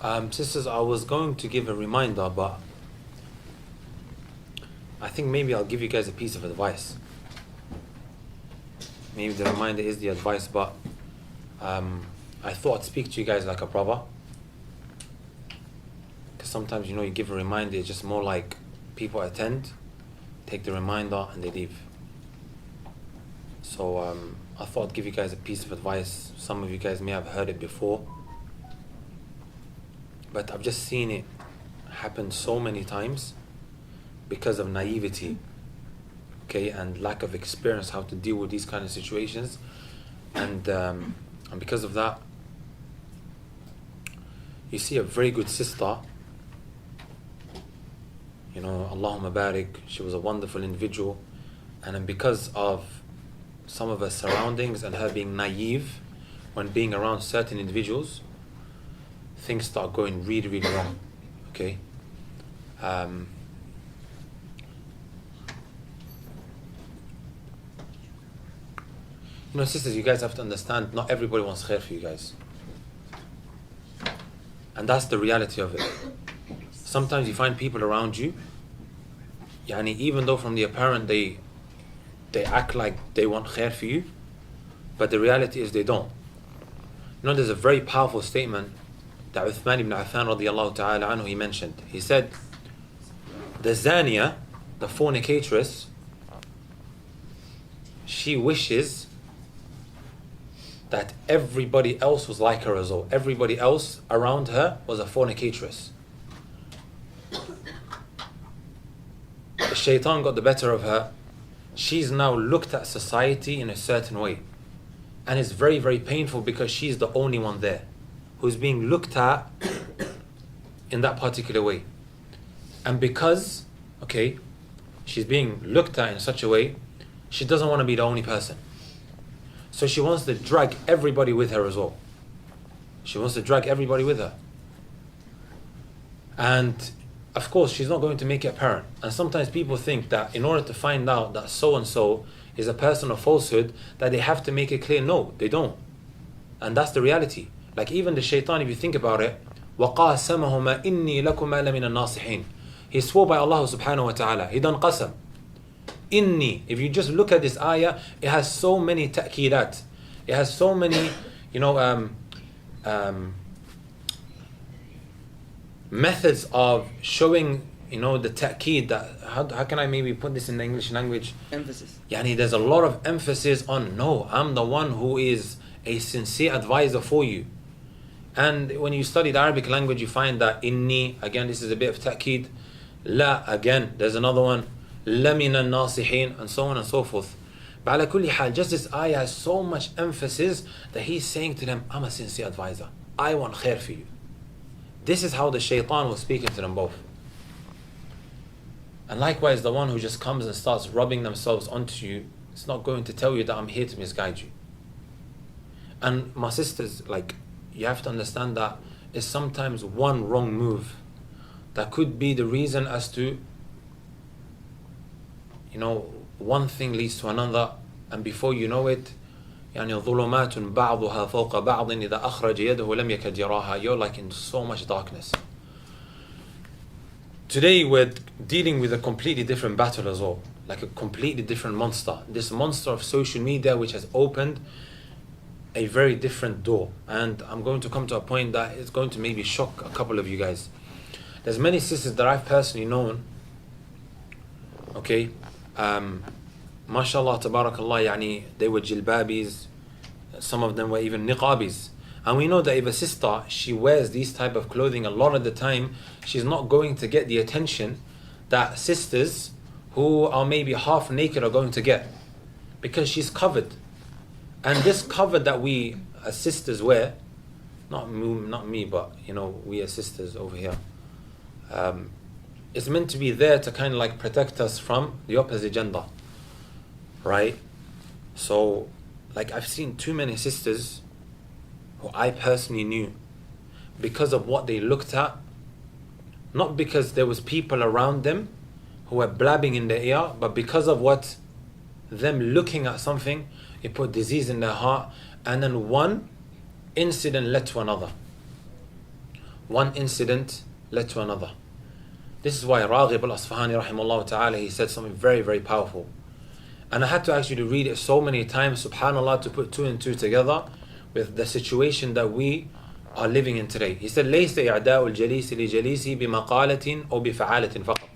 Sisters, I was going to give a reminder, but I think maybe I'll give you guys a piece of advice. Maybe the reminder is the advice, but I thought I'd speak to you guys like a brother. Because sometimes, you give a reminder, it's just more like people attend, take the reminder, and they leave. So I thought I'd give you guys a piece of advice. Some of you guys may have heard it before, but I've just seen it happen so many times because of naivety, okay, and lack of experience how to deal with these kind of situations, and because of that, you see a very good sister, Allahumma barik, she was a wonderful individual, and then because of some of her surroundings and her being naive when being around certain individuals, things start going really, really wrong, okay? Sisters, you guys have to understand, not everybody wants khair for you guys. And that's the reality of it. Sometimes you find people around you, even though from the apparent they act like they want khair for you, but the reality is they don't. There's a very powerful statement that Uthman ibn Affan radiallahu ta'ala anhu, he mentioned. He said, the zaniya, the fornicatress, she wishes that everybody else was like her as well. Everybody else around her was a fornicatress. The shaitan got the better of her. She's now looked at society in a certain way. And it's very, very painful because she's the only one there who's being looked at in that particular way. And because, she's being looked at in such a way, she doesn't want to be the only person. So she wants to drag everybody with her as well. She wants to drag everybody with her. And of course, she's not going to make it apparent. And sometimes people think that in order to find out that so-and-so is a person of falsehood, that they have to make it clear. No, they don't. And that's the reality. Like even the shaitan, if you think about it, وَقَاسَمَهُمَا إِنِّي لَكُمَا لَمِنَ النَّاصِحِينَ. He swore by Allah subhanahu wa ta'ala. He done qasam. Inni. If you just look at this ayah, it has so many ta'kidat. It has so many, methods of showing, the ta'kid. That how can I maybe put this in the English language? Emphasis. There's a lot of emphasis on, no, I'm the one who is a sincere advisor for you. And when you study the Arabic language, you find that inni, again, this is a bit of ta'kid. La, again, there's another one. لَمِنَ النَّاصِحِينَ, and so on and so forth. But على كل حال, just this ayah has so much emphasis that he's saying to them, I'm a sincere advisor. I want khair for you. This is how the shaitan was speaking to them both. And likewise, the one who just comes and starts rubbing themselves onto you, it's not going to tell you that I'm here to misguide you. And my sisters, you have to understand that it's sometimes one wrong move that could be the reason as to, one thing leads to another, and before you know it, ظُلُمَاتٌ بَعْضُهَا فَوْقَ بَعْضٍ إِذَا أَخْرَجَ يَدَهُ لَمْ يَكَدْ يَرَاهَا. You're in so much darkness. Today we're dealing with a completely different battle as well, like a completely different monster. This monster of social media, which has opened a very different door. And I'm going to come to a point that is going to maybe shock a couple of you guys. There's many sisters that I've personally known, mashallah, tabarakallah, they were jilbabis, some of them were even niqabis. And we know that if a sister, she wears these type of clothing, a lot of the time, she's not going to get the attention that sisters who are maybe half naked are going to get, because she's covered. And this cover that we as sisters wear, not me, but we as sisters over here, it's meant to be there to kind of protect us from the opposite gender, right? So I've seen too many sisters who I personally knew, because of what they looked at, not because there was people around them who were blabbing in their ear, but because of what them looking at something, it put disease in their heart, and then one incident led to another. one incident led to another. This is why Raghib al-Asfahani rahimahullah ta'ala, he said something very, very powerful. And I had to actually read it so many times, subhanAllah, to put two and two together with the situation that we are living in today. He said, لَيْسَ إِعْدَاءُ الْجَلِيسِ لِجَلِيسِ بِمَقَالَةٍ أو بِفَعَالَةٍ فقط.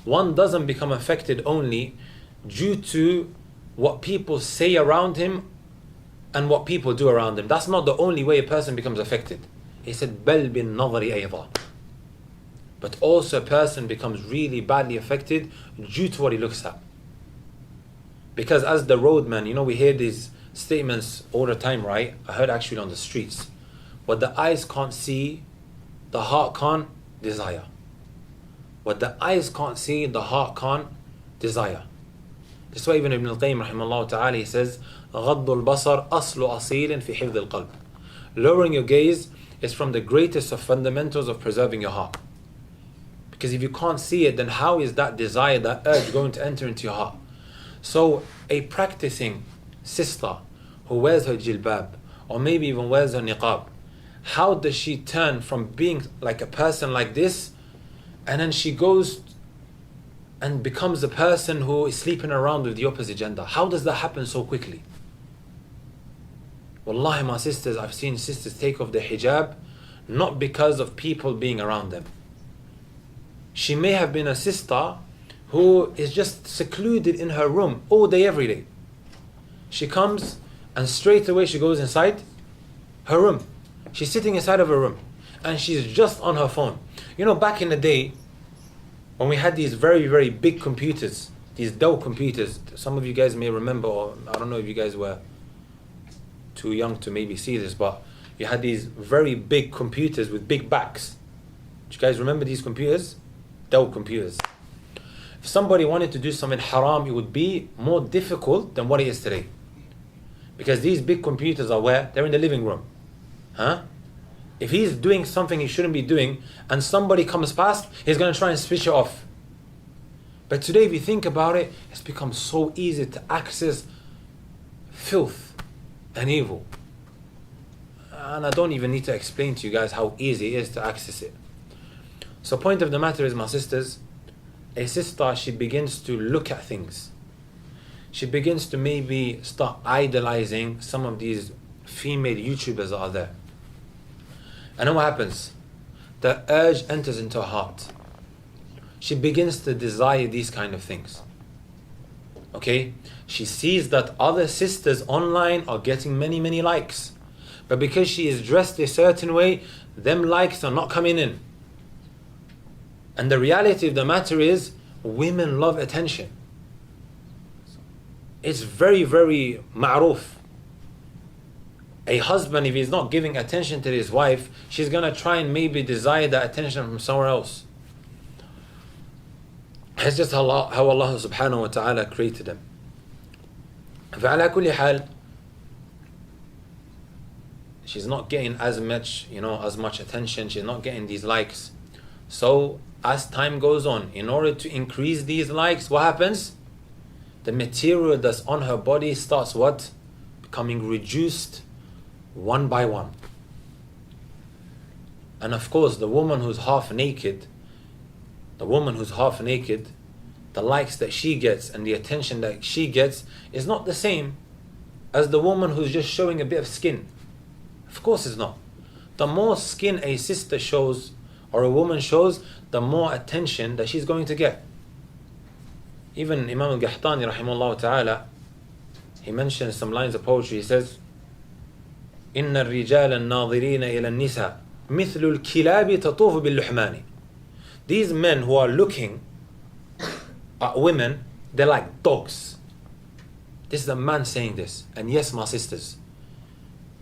One doesn't become affected only due to what people say around him and what people do around him. That's not the only way a person becomes affected. He said, بَلْ بِالنَّظَرِ أَيْضًا. But also a person becomes really badly affected due to what he looks at. Because as the roadman, you know, we hear these statements all the time, right? I heard actually on the streets. What the eyes can't see, the heart can't desire. What the eyes can't see, the heart can't desire. That's why even Ibn al-Qayyim rahimahullah ta'ala, he says, غَضُّ الْبَصَرْ أَصْلُ أَصِيلٍ فِي حِفْظِ الْقَلْبِ. Lowering your gaze is from the greatest of fundamentals of preserving your heart. Because if you can't see it, then how is that desire, that urge going to enter into your heart? So a practicing sister who wears her jilbab, or maybe even wears her niqab, how does she turn from being like a person like this, and then she goes and becomes a person who is sleeping around with the opposite gender? How does that happen so quickly? Wallahi, my sisters, I've seen sisters take off the hijab not because of people being around them. She may have been a sister who is just secluded in her room all day, every day. She comes and straight away she goes inside her room. She's sitting inside of her room and she's just on her phone. You know, back in the day, when we had these very, very big computers, these Dell computers, some of you guys may remember, or I don't know if you guys were too young to maybe see this, but you had these very big computers with big backs. Do you guys remember these computers? Dell computers. If somebody wanted to do something haram, it would be more difficult than what it is today. Because these big computers are where? They're in the living room. Huh? If he's doing something he shouldn't be doing and somebody comes past, he's going to try and switch it off. But today, if you think about it, it's become so easy to access filth and evil. And I don't even need to explain to you guys how easy it is to access it. So point of the matter is, my sisters, a sister, she begins to look at things. She begins to maybe start idolizing some of these female YouTubers that are there. And then what happens? The urge enters into her heart. She begins to desire these kind of things. Okay? She sees that other sisters online are getting many, many likes. But because she is dressed a certain way, them likes are not coming in. And the reality of the matter is, women love attention. It's very, very ma'ruf. A husband, if he's not giving attention to his wife, she's going to try and maybe desire that attention from somewhere else. It's just how Allah subhanahu wa ta'ala created them. فعلى كل حال, she's not getting as much, as much attention. She's not getting these likes. So as time goes on, in order to increase these likes, what happens? The material that's on her body starts what? Becoming reduced one by one. And of course, the woman who's half naked, the likes that she gets and the attention that she gets is not the same as the woman who's just showing a bit of skin. Of course it's not. The more skin a sister shows or a woman shows, the more attention that she's going to get. Even Imam al-Qahtani rahimahullah ta'ala, he mentions some lines of poetry. He says, إن الرجال الناظرين إلى النساء مثل الكلاب تطوف باللحمان. These men who are looking at women, they're like dogs. This is a man saying this. And yes, my sisters,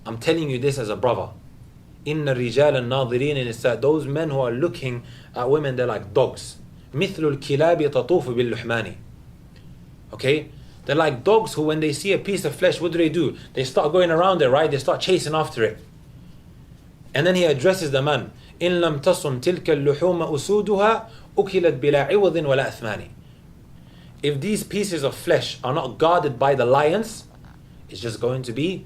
I'm telling you this as a brother. إن الرجال الناظرين إلى النساء. Those men who are looking at women, they're like dogs. مثل الكلاب تطوف باللحمان. Okay? They're like dogs who, when they see a piece of flesh, what do? They start going around it, right? They start chasing after it. And then he addresses the man. إن لم تصن تلك اللحوم أسودها أكلت بلا عوض ولا أثمان. If these pieces of flesh are not guarded by the lions, it's just going to be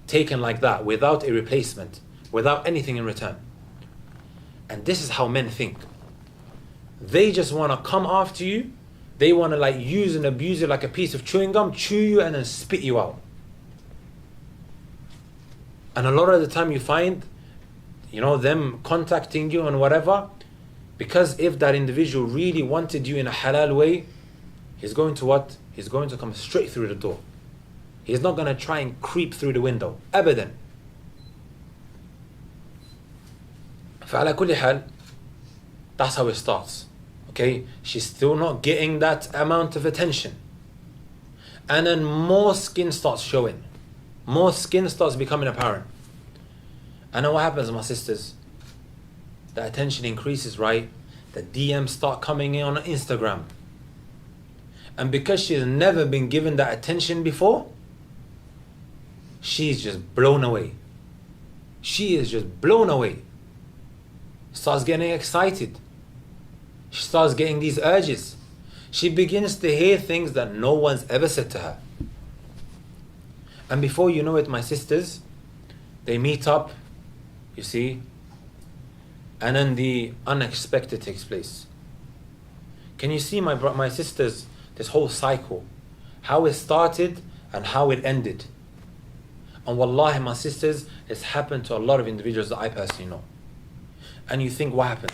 taken like that, without a replacement, without anything in return. And this is how men think. They just want to come after you. They want to like use and abuse you like a piece of chewing gum, chew you and then spit you out. And a lot of the time you find, them contacting you and whatever, because if that individual really wanted you in a halal way, he's going to what? He's going to come straight through the door. He's not going to try and creep through the window. Abadan. فعلى كل حال, that's how it starts. Okay, she's still not getting that amount of attention. And then more skin starts showing. More skin starts becoming apparent. And then what happens, my sisters? The attention increases, right? The DMs start coming in on Instagram. And because she's never been given that attention before, she's just blown away. She is just blown away. Starts getting excited. She starts getting these urges. She begins to hear things that no one's ever said to her. And before you know it, my sisters, they meet up, you see, and then the unexpected takes place. Can you see, my sisters, this whole cycle, how it started and how it ended? And wallahi, my sisters, it's happened to a lot of individuals that I personally know. And you think, what happened?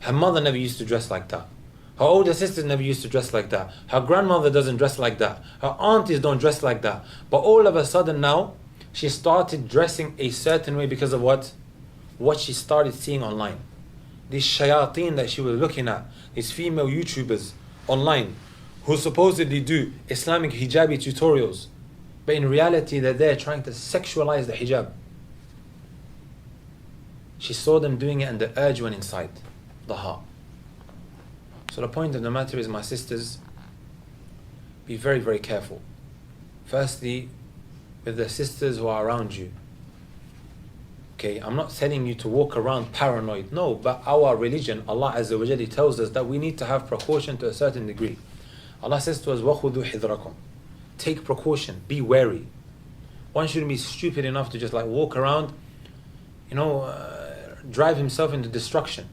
Her mother never used to dress like that. Her older sisters never used to dress like that. Her grandmother doesn't dress like that. Her aunties don't dress like that. But all of a sudden now, she started dressing a certain way because of what? What she started seeing online. These shayateen that she was looking at, these female YouTubers online, who supposedly do Islamic hijabi tutorials, but in reality they're there trying to sexualize the hijab. She saw them doing it and the urge went inside the heart. So the point of the matter is, my sisters, be very, very careful. Firstly, with the sisters who are around you. Okay, I'm not telling you to walk around paranoid. No, but our religion, Allah Azza wa Jalla, tells us that we need to have precaution to a certain degree. Allah says to us, وَخُذُوا حِذْرَكُمْ. Take precaution, be wary. One shouldn't be stupid enough to just like walk around, drive himself into destruction.